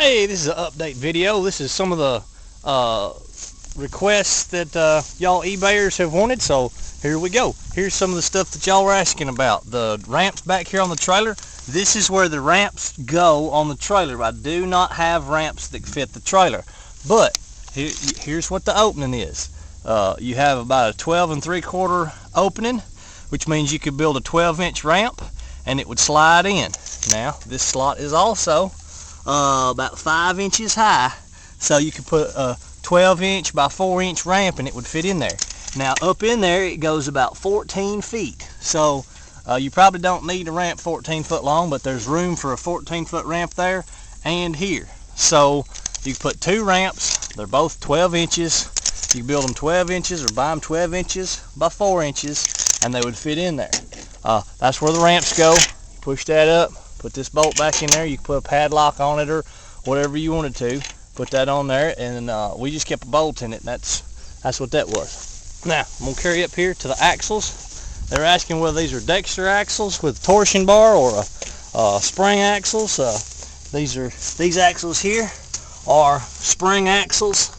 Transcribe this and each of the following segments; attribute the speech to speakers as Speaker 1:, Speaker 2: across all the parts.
Speaker 1: Hey, this is an update video. This is some of the requests that y'all eBayers have wanted, so here we go. Here's some of the stuff that y'all were asking about. The ramps back here on the trailer. This is where the ramps go on the trailer. I do not have ramps that fit the trailer, but here's what the opening is. You have about a 12 3/4 opening, which means you could build a 12-inch ramp and it would slide in. Now this slot is also about 5 inches high, so you could put a 12-inch by 4-inch ramp and it would fit in there. Now up in there it goes about 14 feet, so you probably don't need a ramp 14 foot long, but there's room for a 14-foot ramp there and here. So you can put two ramps. They're both 12 inches. You can build them 12 inches or buy them 12 inches by 4 inches and they would fit in there. That's where the ramps go. Push that up, put this bolt back in there. You can put a padlock on it or whatever you wanted to. Put that on there, and we just kept a bolt in it. That's what that was. Now I'm gonna carry up here to the axles. They're asking whether these are Dexter axles with torsion bar or spring axles. These axles here are spring axles.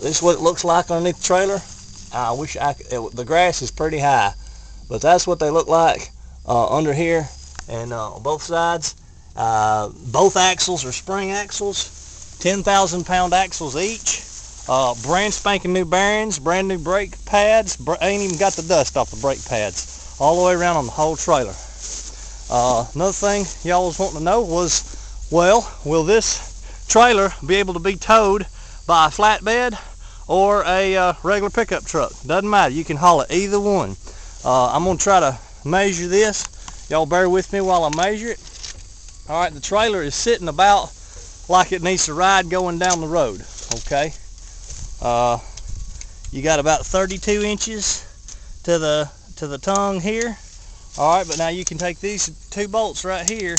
Speaker 1: This is what it looks like underneath the trailer. I wish the grass is pretty high, but that's what they look like under here. And on both sides, both axles are spring axles, 10,000 pound axles each, brand spanking new bearings, brand new brake pads, ain't even got the dust off the brake pads, all the way around on the whole trailer. Another thing y'all was wanting to know was, well, will this trailer be able to be towed by a flatbed or a regular pickup truck? Doesn't matter, you can haul it either one. I'm going to try to measure this. Y'all bear with me while I measure it. Alright, the trailer is sitting about like it needs to ride going down the road. Okay. You got about 32 inches to the tongue here. Alright, but now you can take these two bolts right here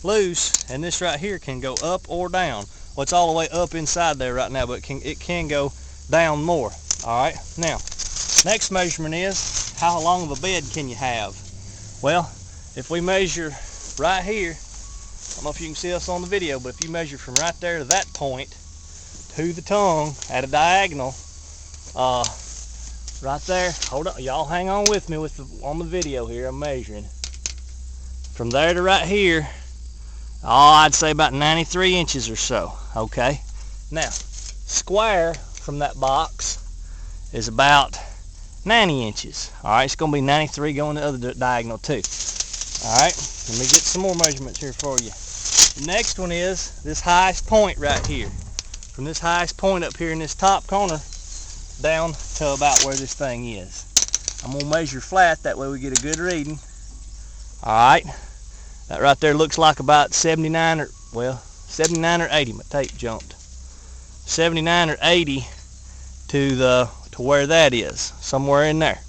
Speaker 1: loose, and this right here can go up or down. Well, it's all the way up inside there right now, but it can go down more. Alright, now next measurement is how long of a bed can you have? Well, if we measure right here, I don't know if you can see us on the video, but if you measure from right there to that point to the tongue at a diagonal, right there, hold on, y'all hang on with me on the video here. I'm measuring from there to right here. I'd say about 93 inches or so. Okay, now square from that box is about 90 inches. Alright, it's going to be 93 going the other diagonal too. Alright, let me get some more measurements here for you. The next one is this highest point right here. From this highest point up here in this top corner down to about where this thing is. I'm going to measure flat, that way we get a good reading. Alright, that right there looks like about 79 or 80. My tape jumped. 79 or 80 to where that is, somewhere in there.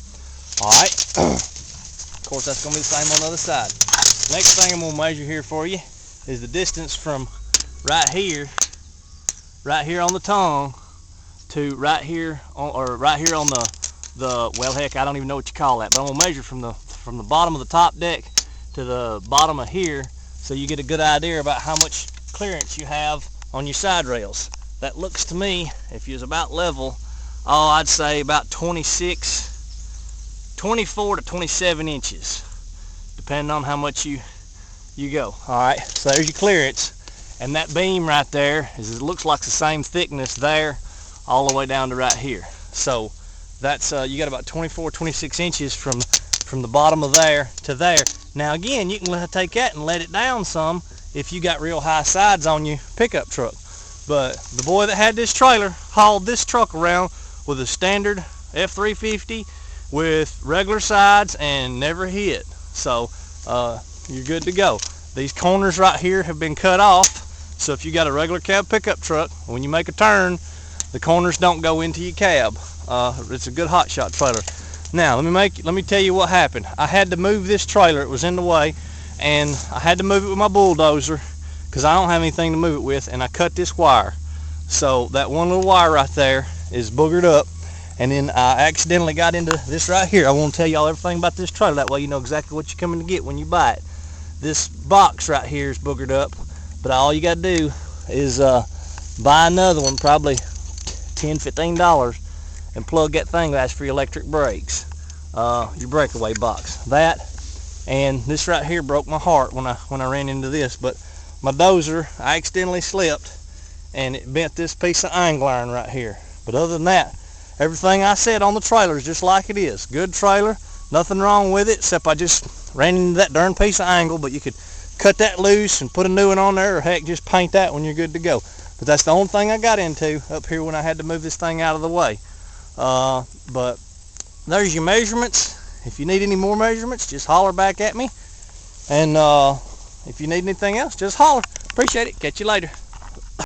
Speaker 1: Alright, of course that's going to be the same on the other side. Next thing I'm going to measure here for you is the distance from right here on the tongue to right here on the well, heck, I don't even know what you call that, but I'm going to measure from the bottom of the top deck to the bottom of here, so you get a good idea about how much clearance you have on your side rails. That looks to me, if you was about level, I'd say about 24 to 27 inches, depending on how much you go. Alright, so there's your clearance, and that beam right there it looks like the same thickness there all the way down to right here. So that's you got about 24-26 inches from the bottom of there to there. Now again, you can take that and let it down some if you got real high sides on your pickup truck. But the boy that had this trailer hauled this truck around with a standard F350 with regular sides and never hit. So you're good to go. These corners right here have been cut off, so if you got a regular cab pickup truck, when you make a turn, the corners don't go into your cab. It's a good hot shot trailer. Now let me tell you what happened. I had to move this trailer. It was in the way, and I had to move it with my bulldozer because I don't have anything to move it with, and I cut this wire. So that one little wire right there is boogered up, and then I accidentally got into this right here. I want to tell y'all everything about this trailer, that way you know exactly what you're coming to get when you buy it. This box right here is boogered up, but all you got to do is buy another one, probably $10-15, and plug that thing that's for your electric brakes, your breakaway box. That, and this right here broke my heart when I ran into this, but my dozer, I accidentally slipped and it bent this piece of angle iron right here. But other than that, everything I said on the trailer is just like it is. Good trailer, nothing wrong with it, except I just ran into that darn piece of angle. But you could cut that loose and put a new one on there, or heck, just paint that when you're good to go. But that's the only thing I got into up here when I had to move this thing out of the way. But there's your measurements. If you need any more measurements, just holler back at me. And if you need anything else, just holler. Appreciate it. Catch you later.